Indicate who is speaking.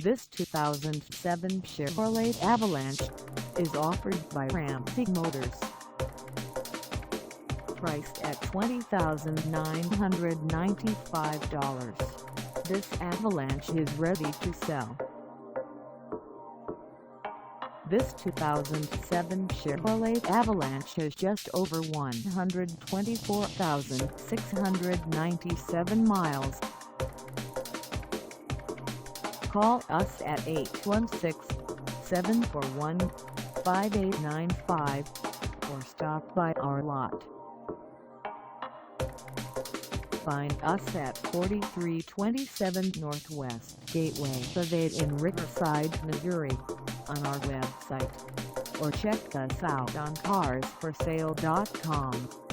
Speaker 1: This 2007 Chevrolet Avalanche is offered by Ramsey Motors. Priced at $20,995, this Avalanche is ready to sell. This 2007 Chevrolet Avalanche has just over 124,697 miles. Call us at 816-741-5895 or stop by our lot. Find us at 4327 Northwest Gateway Ave in Riverside, Missouri, on our website, or check us out on carsforsale.com.